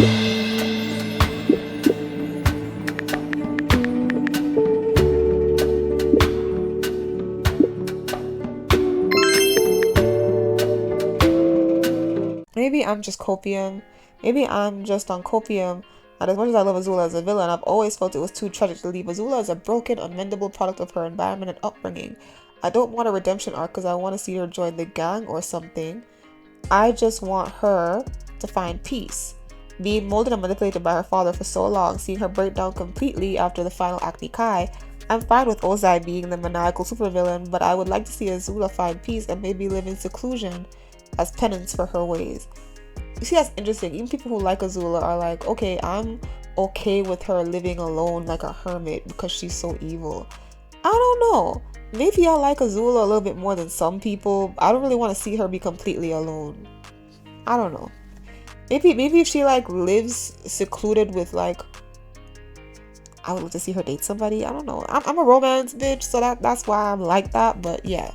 Maybe I'm just copium. Maybe I'm just on copium. And as much as I love Azula as a villain, I've always felt it was too tragic to leave Azula as a broken, unmendable product of her environment and upbringing. I don't want a redemption arc because I want to see her join the gang or something. I just want her to find peace. Being molded and manipulated by her father for so long, seeing her break down completely after the final Acne Kai, I'm fine with Ozai being the maniacal supervillain, but I would like to see Azula find peace and maybe live in seclusion as penance for her ways. You see, that's interesting. Even people who like Azula are like, okay, I'm okay with her living alone like a hermit because she's so evil. I don't know. Maybe I like Azula a little bit more than some people. I don't really want to see her be completely alone. I don't know. Maybe if she like lives secluded with like, I would love to see her date somebody. I don't know. I'm a romance bitch, so that's why I'm like that. But yeah.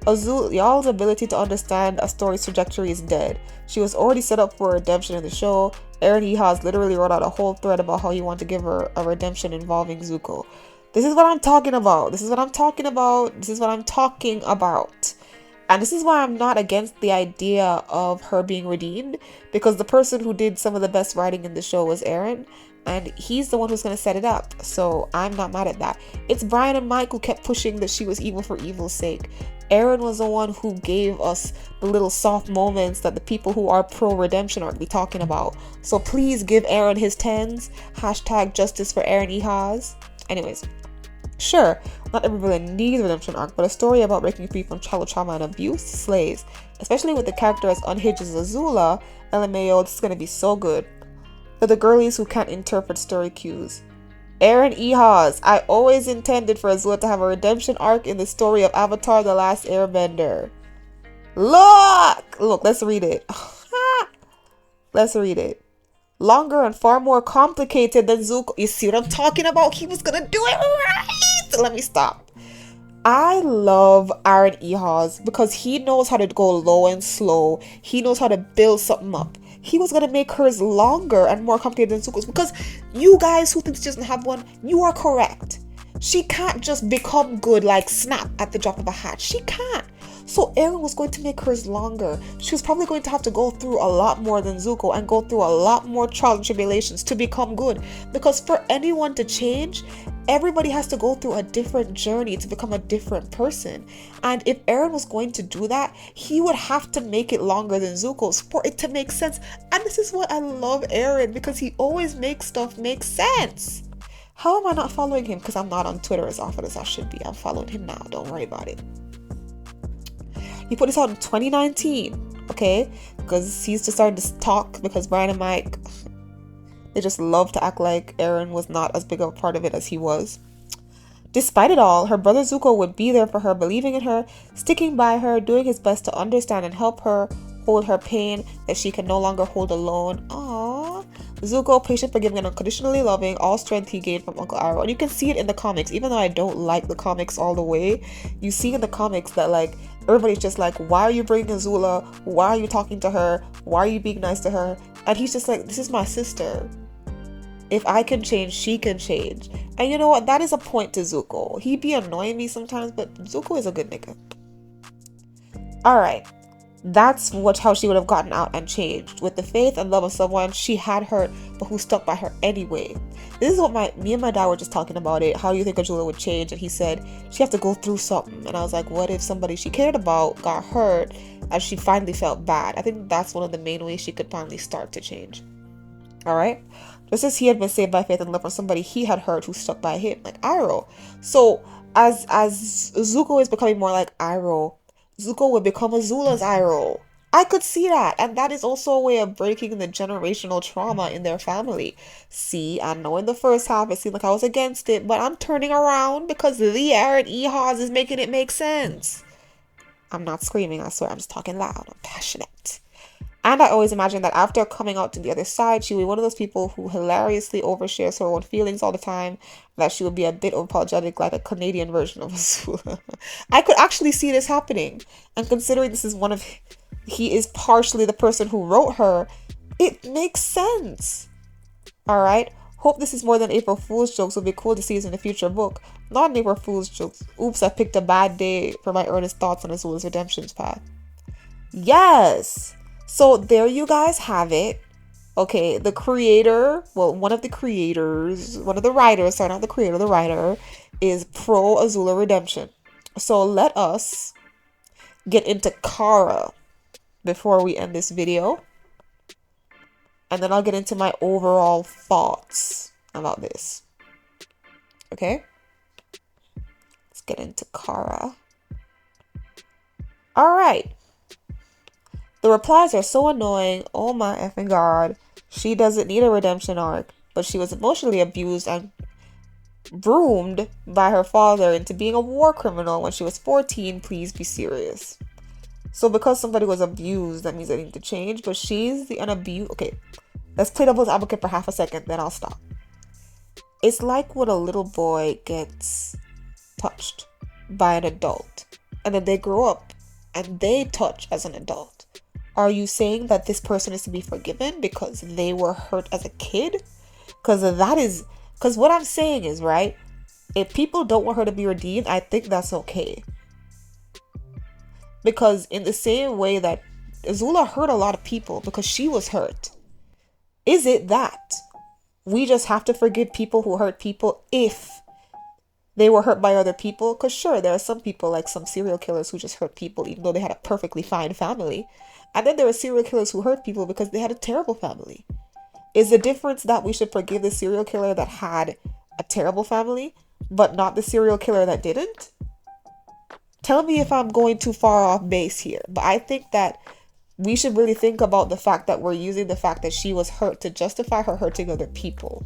Azula, y'all's ability to understand a story's trajectory is dead. She was already set up for redemption in the show. Aaron Ehas literally wrote out a whole thread about how he wanted to give her a redemption involving Zuko. This is what I'm talking about. This is what I'm talking about. This is what I'm talking about. And this is why I'm not against the idea of her being redeemed, because the person who did some of the best writing in the show was Aaron, and he's the one who's going to set it up. So I'm not mad at that. It's Brian and Mike who kept pushing that she was evil for evil's sake. Aaron was the one who gave us the little soft moments that the people who are pro-redemption are be talking about. So please give Aaron his 10s. Hashtag justice for Aaron Ehas. Anyways. Sure, not every villain needs a redemption arc, but a story about breaking free from childhood trauma and abuse slays. Especially with the character as unhinged as Azula, LMAO, this is going to be so good. For the girlies who can't interpret story cues. Aaron Ehas, I always intended for Azula to have a redemption arc in the story of Avatar: The Last Airbender. Look, let's read it. Let's read it. Longer and far more complicated than Zuko. You see what I'm talking about? He was gonna do it right. Let me stop. I love Aaron Ehas because he knows how to go low and slow. He knows how to build something up. He was gonna make hers longer and more complicated than Zuko's, because you guys who think she doesn't have one, you are correct. She can't just become good like snap at the drop of a hat. She can't. So Aaron was going to make hers longer. She was probably going to have to go through a lot more than Zuko and go through a lot more trials and tribulations to become good. Because for anyone to change, everybody has to go through a different journey to become a different person. And if Aaron was going to do that, he would have to make it longer than Zuko's for it to make sense. And this is what I love Aaron, because he always makes stuff make sense. How am I not following him? Because I'm not on Twitter as often as I should be. I'm following him now. Don't worry about it. He put this out in 2019, okay? Because he's just starting to talk, because Brian and Mike, they just love to act like Aaron was not as big of a part of it as he was. Despite it all, her brother Zuko would be there for her, believing in her, sticking by her, doing his best to understand and help her hold her pain that she can no longer hold alone. Aww. Zuko, patient, forgiving, and unconditionally loving, all strength he gained from Uncle Iroh. And you can see it in the comics. Even though I don't like the comics all the way, you see in the comics that like everybody's just like, why are you bringing Azula? Why are you talking to her? Why are you being nice to her? And he's just like, this is my sister. If I can change, she can change. And you know what? That is a point to Zuko. He be annoying me sometimes, but Zuko is a good nigga. Alright. That's how she would have gotten out and changed. With the faith and love of someone she had hurt, but who stuck by her anyway. This is what me and my dad were just talking about it. How do you think Azula would change? And he said she have to go through something. And I was like, what if somebody she cared about got hurt and she finally felt bad? I think that's one of the main ways she could finally start to change. Alright? Just as he had been saved by faith and love from somebody he had hurt who stuck by him, like Iroh. So as Zuko is becoming more like Iroh, Zuko would become Azula's Iroh. I could see that. And that is also a way of breaking the generational trauma in their family. See, I know in the first half it seemed like I was against it, but I'm turning around because the Aaron Ehas is making it make sense. I'm not screaming, I swear, I'm just talking loud. I'm passionate. And I always imagine that after coming out to the other side, she would be one of those people who hilariously overshares her own feelings all the time, that she would be a bit apologetic, like a Canadian version of Azula. I could actually see this happening. And considering this is he is partially the person who wrote her, It makes sense. Alright? Hope this is more than April Fool's jokes. Will be cool to see this in a future book. Not an April Fool's jokes. Oops, I picked a bad day for my earnest thoughts on Azula's redemption's path. Yes! So there you guys have it. Okay, the creator, well, one of the writers, sorry, not the creator, the writer, is pro Azula redemption. So let us get into Kara before we end this video. And then I'll get into my overall thoughts about this. Okay? Let's get into Kara. Alright. The replies are so annoying. Oh my effing god. She doesn't need a redemption arc, but she was emotionally abused and groomed by her father into being a war criminal when she was 14. Please be serious. So because somebody was abused, that means they need to change, but she's the unabused. Okay, let's play devil's advocate for half a second, then I'll stop. It's like when a little boy gets touched by an adult, and then they grow up and they touch as an adult. Are you saying that this person is to be forgiven because they were hurt as a kid? Because what I'm saying is, right, if people don't want her to be redeemed, I think that's okay. Because in the same way that Azula hurt a lot of people because she was hurt, is it that we just have to forgive people who hurt people if they were hurt by other people? Because sure, there are some people, like some serial killers, who just hurt people even though they had a perfectly fine family. And then there are serial killers who hurt people because they had a terrible family. Is the difference that we should forgive the serial killer that had a terrible family, but not the serial killer that didn't? Tell me if I'm going too far off base here. But I think that we should really think about the fact that we're using the fact that she was hurt to justify her hurting other people.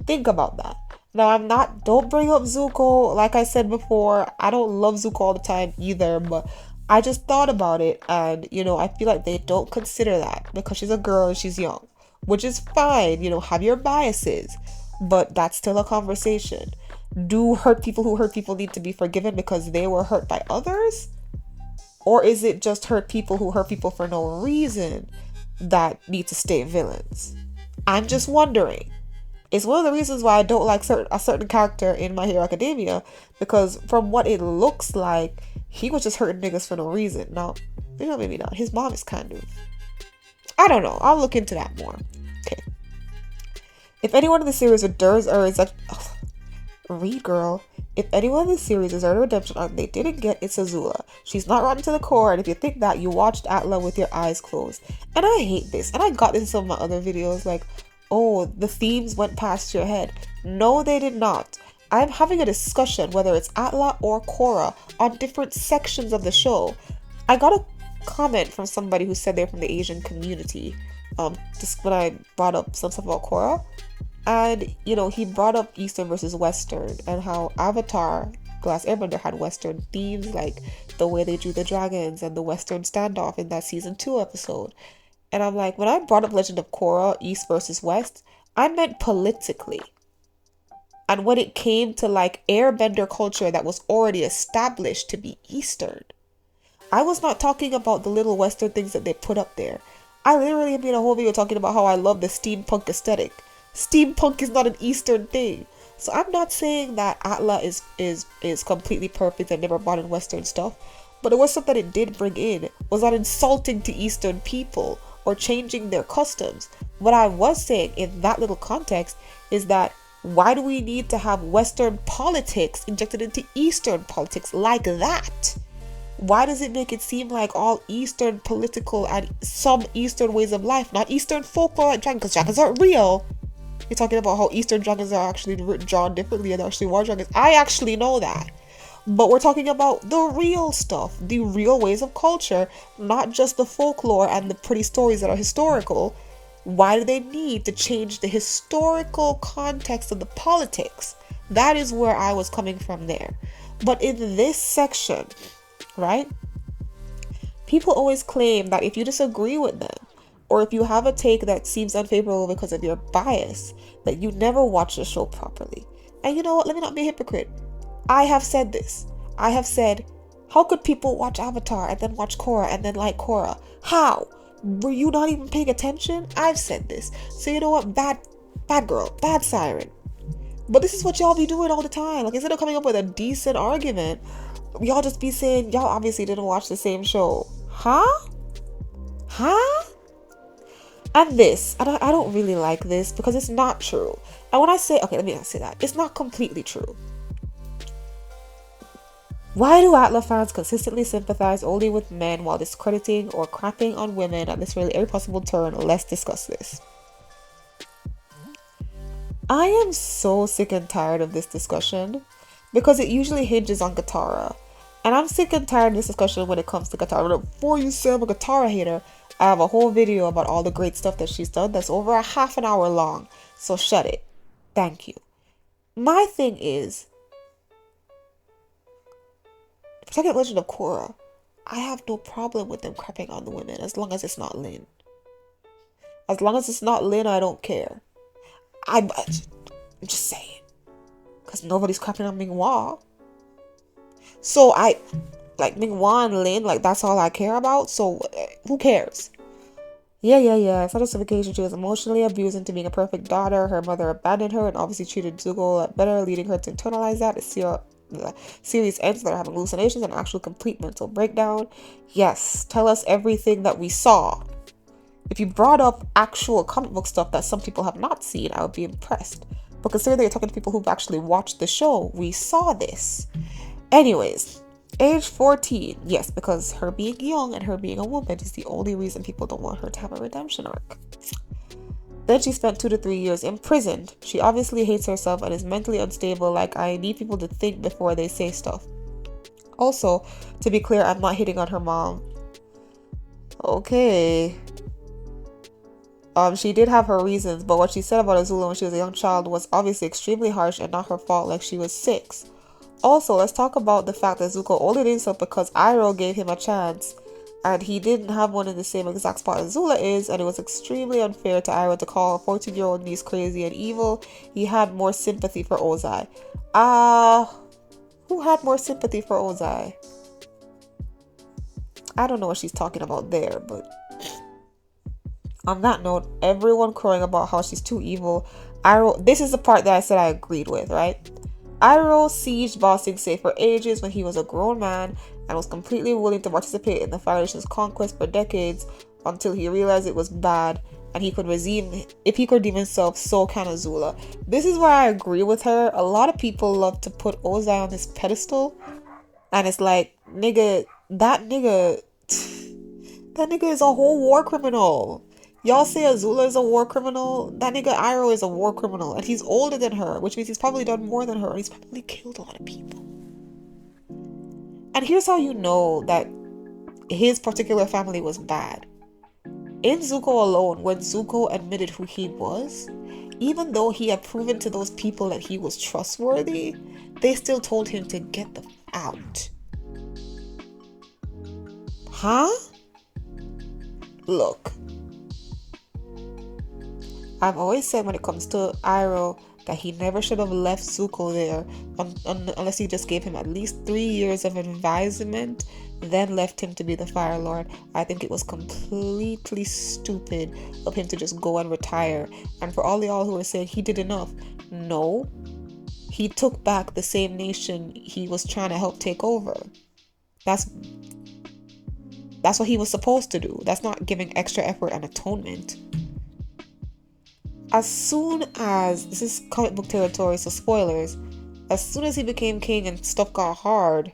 Think about that. Now, don't bring up Zuko. Like I said before, I don't love Zuko all the time either, but I just thought about it, and, I feel like they don't consider that because she's a girl and she's young, which is fine, have your biases, but that's still a conversation. Do people who hurt people need to be forgiven because they were hurt by others? Or is it just hurt people who hurt people for no reason that need to stay villains? I'm just wondering. It's one of the reasons why I don't like a certain character in My Hero Academia, because from what it looks like, he was just hurting niggas for no reason. Now, maybe not. His mom is kind of... I don't know. I'll look into that more. Okay. If anyone in the series read that... read, girl. If anyone in the series is earned a redemption arc they didn't get, it's Azula. She's not rotten to the core, and if you think that, you watched Atla with your eyes closed. And I hate this. And I got this in some of my other videos, like, oh, the themes went past your head. No, they did not. I'm having a discussion, whether it's Atla or Korra, on different sections of the show. I got a comment from somebody who said they're from the Asian community, just when I brought up some stuff about Korra. And, he brought up Eastern versus Western, and how Avatar, The Last Airbender, had Western themes, like the way they drew the dragons and the Western standoff in that season 2 episode. And I'm like, when I brought up Legend of Korra, East versus West, I meant politically. And when it came to like Airbender culture that was already established to be Eastern, I was not talking about the little Western things that they put up there. I literally made a whole video talking about how I love the steampunk aesthetic. Steampunk is not an Eastern thing. So I'm not saying that Atla is completely perfect and never brought in Western stuff. But it was something that it did bring in. Was not insulting to Eastern people or changing their customs. What I was saying in that little context is that why do we need to have Western politics injected into Eastern politics like that? Why does it make it seem like all Eastern political and some Eastern ways of life, not Eastern folklore like dragons, because dragons aren't real? You're talking about how Eastern dragons are actually drawn differently and actually war dragons. I actually know that. But we're talking about the real stuff, the real ways of culture, not just the folklore and the pretty stories that are historical. Why do they need to change the historical context of the politics? That is where I was coming from there. But in this section, right, people always claim that if you disagree with them, or if you have a take that seems unfavorable because of your bias, that you never watch the show properly. And you know what? Let me not be a hypocrite. I have said this. I have said, how could people watch Avatar and then watch Korra and then like Korra? How? Were you not even paying attention? I've said this. So you know what? Bad girl, bad siren. But this is what y'all be doing all the time. Like, instead of coming up with a decent argument, y'all just be saying, y'all obviously didn't watch the same show. Huh? Huh? And this, I don't really like this because it's not true. And when I say, okay, let me not say that. It's not completely true. Why do Atla fans consistently sympathize only with men while discrediting or crapping on women at this really every possible turn? Let's discuss this. I am so sick and tired of this discussion because it usually hinges on Katara. And I'm sick and tired of this discussion when it comes to Katara. Before you say I'm a Katara hater, I have a whole video about all the great stuff that she's done that's over a half an hour long. So shut it. Thank you. My thing is, Second Legend of Korra, I have no problem with them crapping on the women as long as it's not Lin. As long as it's not Lin, I don't care. I'm just saying. Because nobody's crapping on Ming-Hua. So like Ming-Hua and Lin, like that's all I care about. So who cares? Yeah. For justification, she was emotionally abused into being a perfect daughter. Her mother abandoned her and obviously treated Zuko better, leading her to internalize that. The series ends that are having hallucinations and actual complete mental breakdown. Yes, tell us everything that we saw. If you brought up actual comic book stuff that some people have not seen, I would be impressed. But considering that you're talking to people who've actually watched the show, we saw this. Anyways, age 14. Yes, because her being young and her being a woman is the only reason people don't want her to have a redemption arc. Then she spent 2 to 3 years imprisoned. She obviously hates herself and is mentally unstable. Like, I need people to think before they say stuff. Also, to be clear, I'm not hitting on her mom. Okay. She did have her reasons, but what she said about Azula when she was a young child was obviously extremely harsh and not her fault, like she was 6. Also, let's talk about the fact that Zuko only did so because Iroh gave him a chance, and he didn't have one in the same exact spot as Azula is, and it was extremely unfair to Iroh to call a 14-year-old niece crazy and evil. He had more sympathy for Ozai. Who had more sympathy for Ozai? I don't know what she's talking about there, but on that note, everyone crowing about how she's too evil. Iroh, this is the part that I said I agreed with, right? Iroh sieged bossing Say for ages when he was a grown man and was completely willing to participate in the Fire Nation's conquest for decades until he realized it was bad and he could if he could redeem himself, so can Azula. This is where I agree with her. A lot of people love to put Ozai on this pedestal, and it's like, nigga, that nigga is a whole war criminal. Y'all say Azula is a war criminal. That nigga Iroh is a war criminal. And he's older than her, which means he's probably done more than her. And he's probably killed a lot of people. And here's how you know that his particular family was bad. In Zuko alone, when Zuko admitted who he was, even though he had proven to those people that he was trustworthy, they still told him to get the f out. Huh? Look. I've always said when it comes to Iroh that he never should have left Zuko there unless he just gave him at least 3 years of advisement, then left him to be the Fire Lord. I think it was completely stupid of him to just go and retire. And for all y'all who are saying he did enough, no. He took back the same nation he was trying to help take over. That's what he was supposed to do. That's not giving extra effort and atonement. As soon as, this is comic book territory, so spoilers, as soon as he became king and stuff got hard,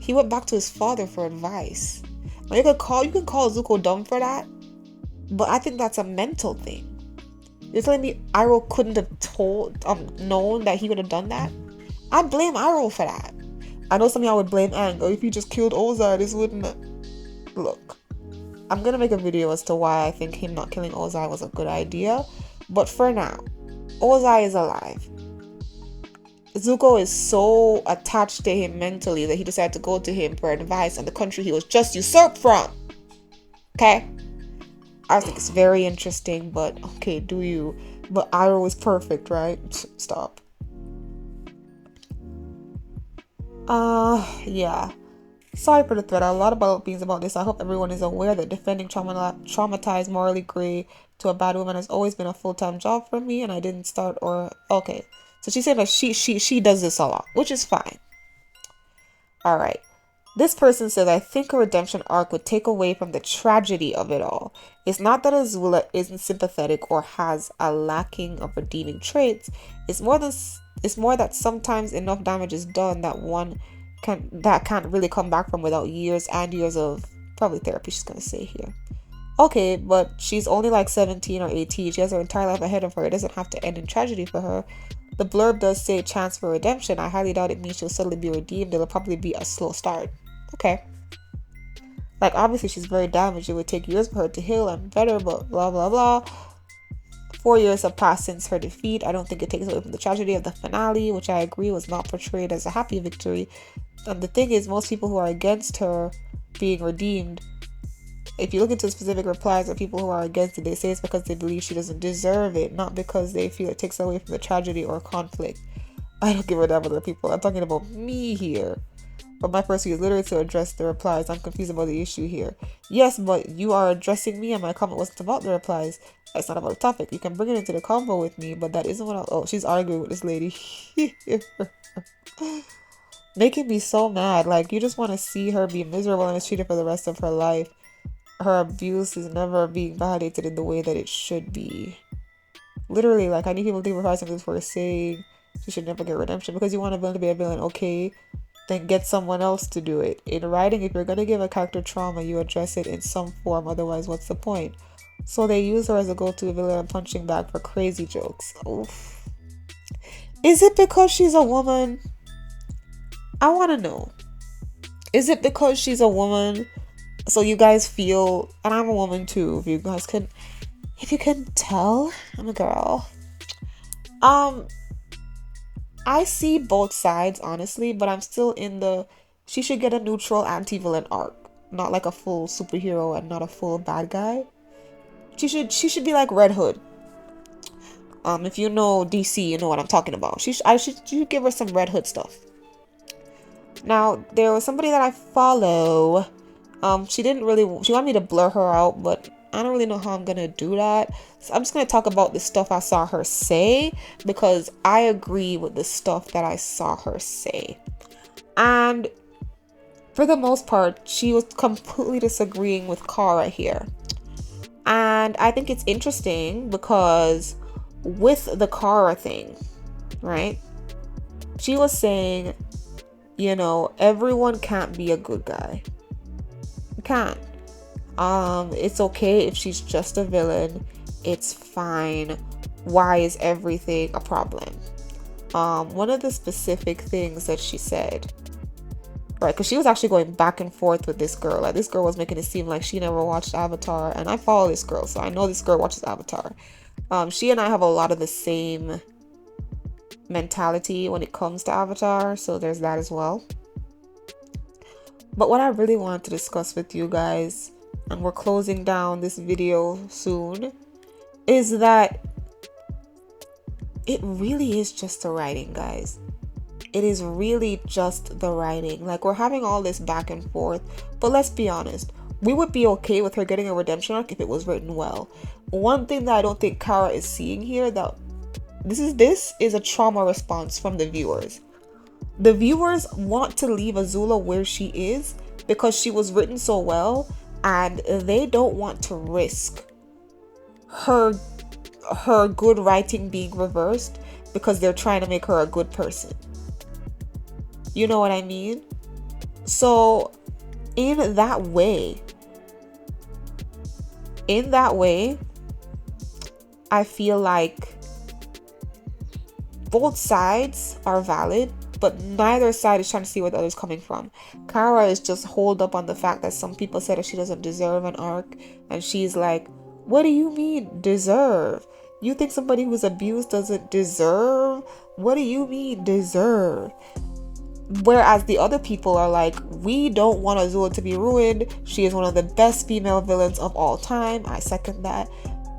he went back to his father for advice. Now you can call Zuko dumb for that, but I think that's a mental thing. You're telling me Iroh couldn't have known that he would have done that? I blame Iroh for that. I know some of y'all would blame Aang. If he just killed Ozai, this wouldn't. Look, I'm gonna make a video as to why I think him not killing Ozai was a good idea. But for now, Ozai is alive. Zuko is so attached to him mentally that he decided to go to him for advice on the country he was just usurped from. Okay? I think it's very interesting, but okay, do you? But Iroh is perfect, right? Stop. Yeah. Sorry for the thread. A lot about beings about this. I hope everyone is aware that defending traumatized, morally gray to a bad woman has always been a full-time job for me, and I didn't start or okay. So she said that she does this a lot, which is fine. All right. This person says, I think a redemption arc would take away from the tragedy of it all. It's not that Azula isn't sympathetic or has a lacking of redeeming traits. It's more that sometimes enough damage is done that can't really come back from without years and years of probably therapy, she's gonna say here. Okay, but she's only like 17 or 18. She has her entire life ahead of her. It doesn't have to end in tragedy for her. The blurb does say chance for redemption. I highly doubt it means she'll suddenly be redeemed. It'll probably be a slow start. Okay. Like, obviously she's very damaged. It would take years for her to heal and better, but blah, blah, blah. 4 years have passed since her defeat. I don't think it takes away from the tragedy of the finale, which I agree was not portrayed as a happy victory. And the thing is, most people who are against her being redeemed, if you look into specific replies of people who are against it, they say it's because they believe she doesn't deserve it, not because they feel it takes away from the tragedy or conflict. I don't give a damn about other people. I'm talking about me here. But my first view is literally to address the replies. I'm confused about the issue here. Yes, but you are addressing me and my comment wasn't about the replies. It's not about the topic. You can bring it into the convo with me, but that isn't what I... Oh, she's arguing with this lady. Making me so mad. Like, you just want to see her be miserable and mistreated for the rest of her life. Her abuse is never being validated in the way that it should be. Literally, like, I need people to think about something before saying she should never get redemption. Because you want a villain to be a villain, okay, then get someone else to do it. In writing, if you're going to give a character trauma, you address it in some form. Otherwise, what's the point? So they use her as a go-to villain and punching bag for crazy jokes. Oof. Is it because she's a woman? I want to know. Is it because she's a woman? So you guys feel, and I'm a woman too, if you can tell, I'm a girl. I see both sides, honestly, but I'm still in the, she should get a neutral anti-villain arc, not like a full superhero and not a full bad guy. She should be like Red Hood. If you know DC, you know what I'm talking about. I should give her some Red Hood stuff. Now, there was somebody that I follow. She wanted me to blur her out, but I don't really know how I'm gonna do that. So I'm just gonna talk about the stuff I saw her say, because I agree with the stuff that I saw her say. And for the most part, she was completely disagreeing with Kara here. And I think it's interesting because with the Kara thing, right? She was saying, you know, everyone can't be a good guy. You can't. It's okay if she's just a villain. It's fine. Why is everything a problem? One of the specific things that she said, right, because she was actually going back and forth with this girl. Like, this girl was making it seem like she never watched Avatar, and I follow this girl, so I know this girl watches Avatar. She and I have a lot of the same mentality when it comes to Avatar, so there's that as well. But what I really wanted to discuss with you guys, and we're closing down this video soon, is that it really is just the writing, guys. It is really just the writing. Like, we're having all this back and forth, but let's be honest, we would be okay with her getting a redemption arc if it was written well. One thing that I don't think Kara is seeing here, that this is a trauma response from the viewers. The viewers want to leave Azula where she is because she was written so well, and they don't want to risk her good writing being reversed because they're trying to make her a good person. You know what I mean? So in that way, I feel like both sides are valid, but neither side is trying to see where the other's coming from. Kara is just holed up on the fact that some people said that she doesn't deserve an arc, and she's like, what do you mean deserve? You think somebody who's abused doesn't deserve? What do you mean deserve? Whereas the other people are like, we don't want Azula to be ruined. She is one of the best female villains of all time. I second that.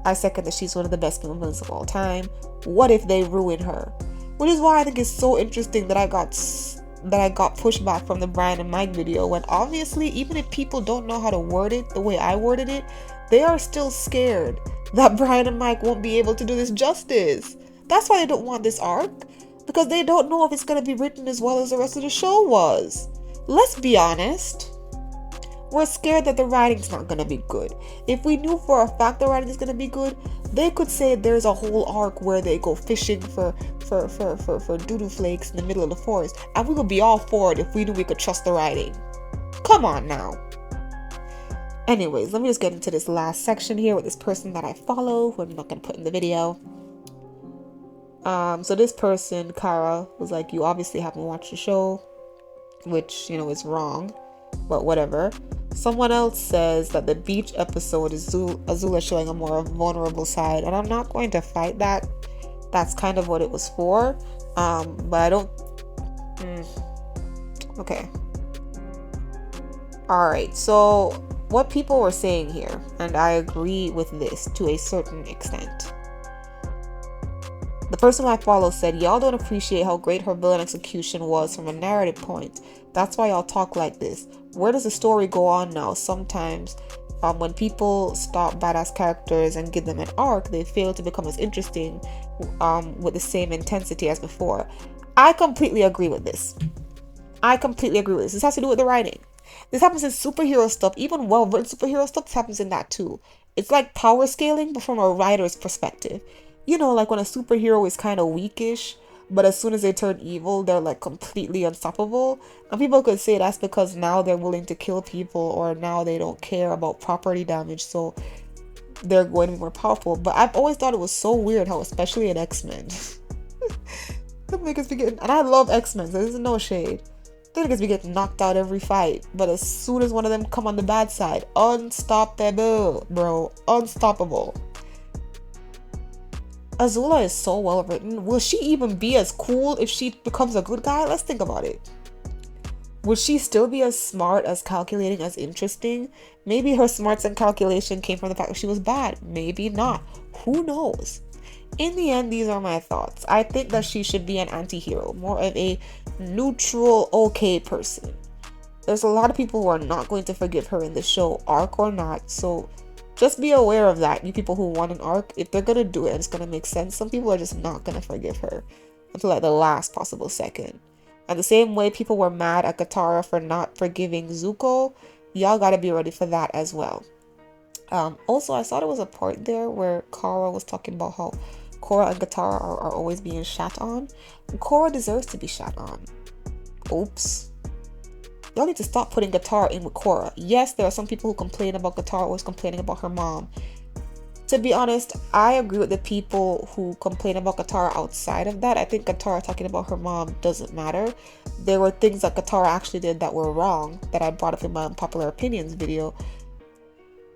I second that she's one of the best female villains of all time. What if they ruin her? Which is why I think it's so interesting that I got that I got pushback from the Brian and Mike video, when obviously, even if people don't know how to word it the way I worded it, they are still scared that Brian and Mike won't be able to do this justice. That's why they don't want this arc, because they don't know if it's going to be written as well as the rest of the show was. Let's be honest. We're scared that the writing's not going to be good. If we knew for a fact the writing is going to be good, they could say there's a whole arc where they go fishing for doo-doo flakes in the middle of the forest, and we would be all for it if we knew we could trust the writing. Come on now. Anyways, let me just get into this last section here with this person that I follow, who I'm not going to put in the video. So this person, Kara, was like, you obviously haven't watched the show, which, you know, is wrong, but whatever. Someone else says that the beach episode is Azula showing a more vulnerable side, and I'm not going to fight that. That's kind of what it was for, but I don't... Okay. Alright, so what people were saying here, and I agree with this to a certain extent. The person I follow said, y'all don't appreciate how great her villain execution was from a narrative point. That's why y'all talk like this. Where does the story go on now? Sometimes when people stop badass characters and give them an arc, they fail to become as interesting with the same intensity as before. I completely agree with this. This has to do with the writing. This happens in superhero stuff, even well-written superhero stuff. This happens in that too. It's like power scaling, but from a writer's perspective. You know, like when a superhero is kind of weakish, but as soon as they turn evil, they're like completely unstoppable. And people could say that's because now they're willing to kill people, or now they don't care about property damage, so they're going to be more powerful. But I've always thought it was so weird how, especially in X-Men, the niggas be getting, and I love X-Men, so this is no shade. The niggas be getting knocked out every fight, but as soon as one of them come on the bad side, unstoppable, bro, unstoppable. Azula is so well written. Will she even be as cool if she becomes a good guy? Let's think about it. Would she still be as smart, as calculating, as interesting? Maybe her smarts and calculation came from the fact that she was bad. Maybe not. Who knows? In the end, these are my thoughts. I think that she should be an anti-hero, more of a neutral, okay person. There's a lot of people who are not going to forgive her in the show, arc or not, so just be aware of that, you people who want an arc. If they're gonna do it and it's gonna make sense, some people are just not gonna forgive her until like the last possible second. And the same way people were mad at Katara for not forgiving Zuko, y'all gotta be ready for that as well. Also, I saw there was a part there where Korra was talking about how Korra and Katara are always being shat on. Korra deserves to be shat on. Oops. Y'all need to stop putting Katara in with Korra. Yes, there are some people who complain about Katara always complaining about her mom. To be honest, I agree with the people who complain about Katara outside of that. I think Katara talking about her mom doesn't matter. There were things that Katara actually did that were wrong that I brought up in my unpopular opinions video.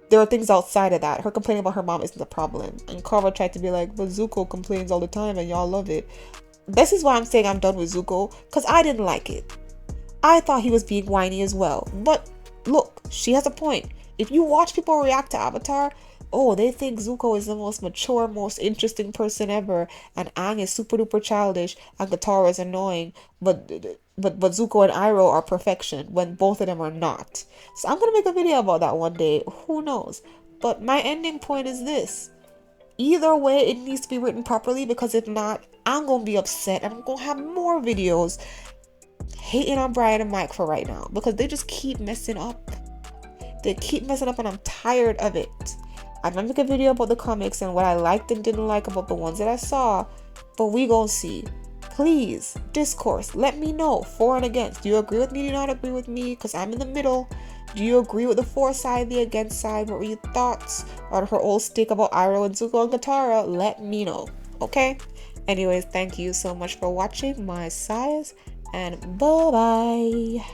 There are things outside of that. Her complaining about her mom isn't the problem. And Korra tried to be like, but Zuko complains all the time and y'all love it. This is why I'm saying I'm done with Zuko, because I didn't like it. I thought he was being whiny as well. But look, she has a point. If you watch people react to Avatar, oh, they think Zuko is the most mature, most interesting person ever, and Aang is super duper childish, and Katara is annoying, but Zuko and Iroh are perfection, when both of them are not. So I'm gonna make a video about that one day, who knows. But my ending point is this. Either way, it needs to be written properly, because if not, I'm gonna be upset, and I'm gonna have more videos hating on Brian and Mike for right now, because they just keep messing up. They keep messing up, and I'm tired of it. I'm gonna make a video about the comics and what I liked and didn't like about the ones that I saw, but we gonna see. Please, discourse, let me know, for and against. Do you agree with me? Do you not agree with me? Because I'm in the middle. Do you agree with the for side, the against side? What were your thoughts on her old stick about Iroh and Zuko and Katara? Let me know, okay? Anyways, thank you so much for watching my size, and bye-bye.